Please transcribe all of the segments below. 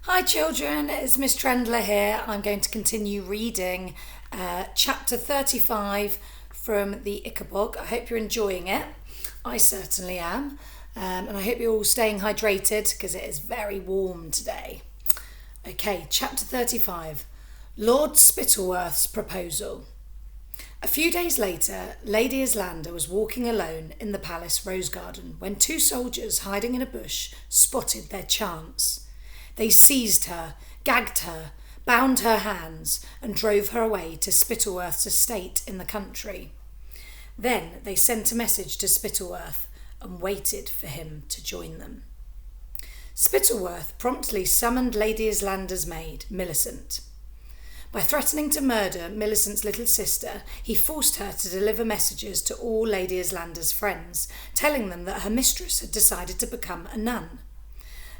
Hi children, it's Miss Trendler here. I'm going to continue reading chapter 35 from the Ickabog. I hope you're enjoying it. I certainly am. And I hope you're all staying hydrated because it is very warm today. Okay, chapter 35. Lord Spittle Worth's proposal. A few days later, Lady Landa was walking alone in the palace rose garden when two soldiers hiding in a bush spotted their chance. They seized her, gagged her, bound her hands, and drove her away to Spittle Worth's estate in the country. Then they sent a message to Spittle Worth and waited for him to join them. Spittle Worth promptly summoned Lady Landa's maid, Millicent. By threatening to murder Millicent's little sister, he forced her to deliver messages to all Lady Landa's friends, telling them that her mistress had decided to become a nun.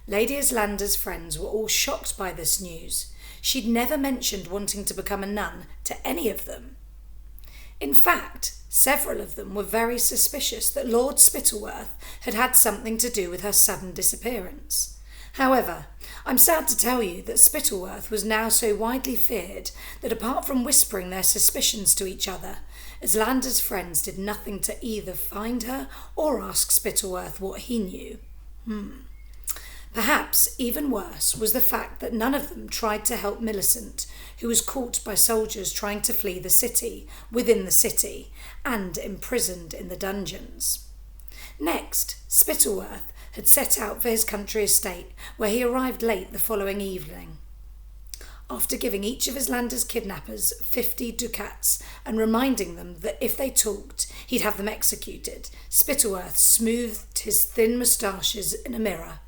Lady Landa's friends were all shocked by this news. She'd never mentioned wanting to become a nun to any of them. In fact, several of them were very suspicious that Lord Spittle Worth had had something to do with her sudden disappearance. However, I'm sad to tell you that Spittle Worth was now so widely feared that apart from whispering their suspicions to each other, Landa's friends did nothing to either find her or ask Spittle Worth what he knew. Perhaps even worse was the fact that none of them tried to help Millicent, who was caught by soldiers trying to flee the city, within the city, and imprisoned in the dungeons. Next, Spittle Worth had set out for his country estate, where he arrived late the following evening. After giving each of Landa's kidnappers 50 ducats and reminding them that if they talked, he'd have them executed, Spittle Worth smoothed his thin moustaches in a mirror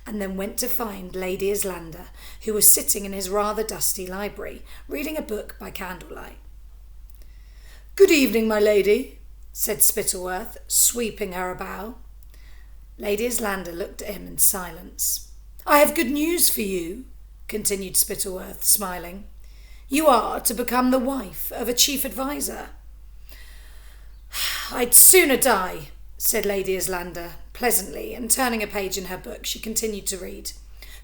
and then went to find Lady Landa, who was sitting in his rather dusty library, reading a book by candlelight. "Good evening, my lady," said Spittle Worth, sweeping her a bow. Lady Landa looked at him in silence. "I have good news for you," continued Spittle Worth, smiling. "You are to become the wife of a chief adviser." "I'd sooner die," said Lady Landa pleasantly, and turning a page in her book, she continued to read.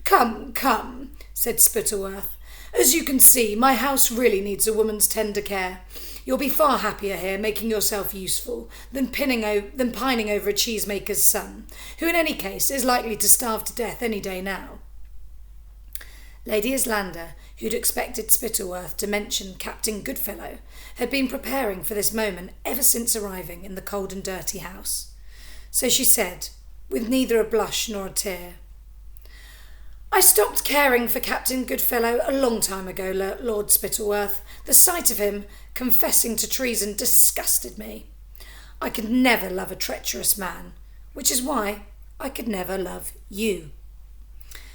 Come, said Spittle Worth. "As you can see, my house really needs a woman's tender care. You'll be far happier here, making yourself useful, than pining over a cheesemaker's son, who in any case is likely to starve to death any day now." Lady Landa, who'd expected Spittle Worth to mention Captain Goodfellow, had been preparing for this moment ever since arriving in the cold and dirty house. So she said, with neither a blush nor a tear, "I stopped caring for Captain Goodfellow a long time ago, Lord Spittle Worth. The sight of him confessing to treason disgusted me. I could never love a treacherous man, which is why I could never love you."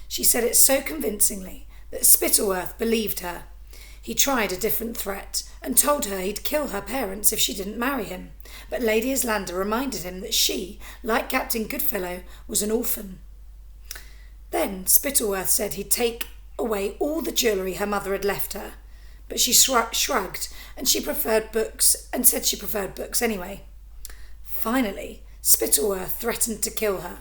She said it so convincingly that Spittle Worth believed her. He tried a different threat and told her he'd kill her parents if she didn't marry him, but Lady Landa reminded him that she, like Captain Goodfellow, was an orphan. Then Spittle Worth said he'd take away all the jewellery her mother had left her, but she shrugged and said she preferred books anyway. Finally, Spittle Worth threatened to kill her,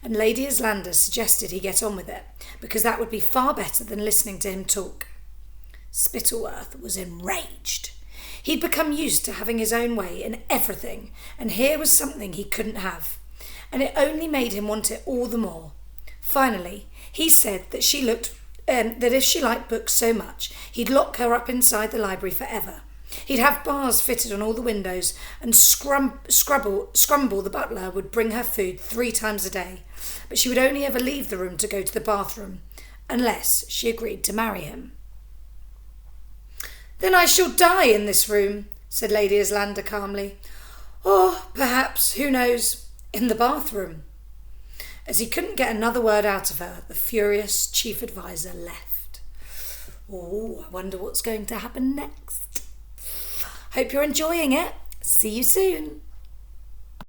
and Lady Landa suggested he get on with it, because that would be far better than listening to him talk. Spittle Worth was enraged. He'd become used to having his own way in everything, and here was something he couldn't have, and it only made him want it all the more. Finally, he said that that if she liked books so much, he'd lock her up inside the library forever. He'd have bars fitted on all the windows, and Scrumble the butler would bring her food 3 times a day, but she would only ever leave the room to go to the bathroom, unless she agreed to marry him. "Then I shall die in this room," said Lady Landa calmly. "Or perhaps, who knows, in the bathroom." As he couldn't get another word out of her, the furious chief adviser left. Oh, I wonder what's going to happen next. Hope you're enjoying it. See you soon.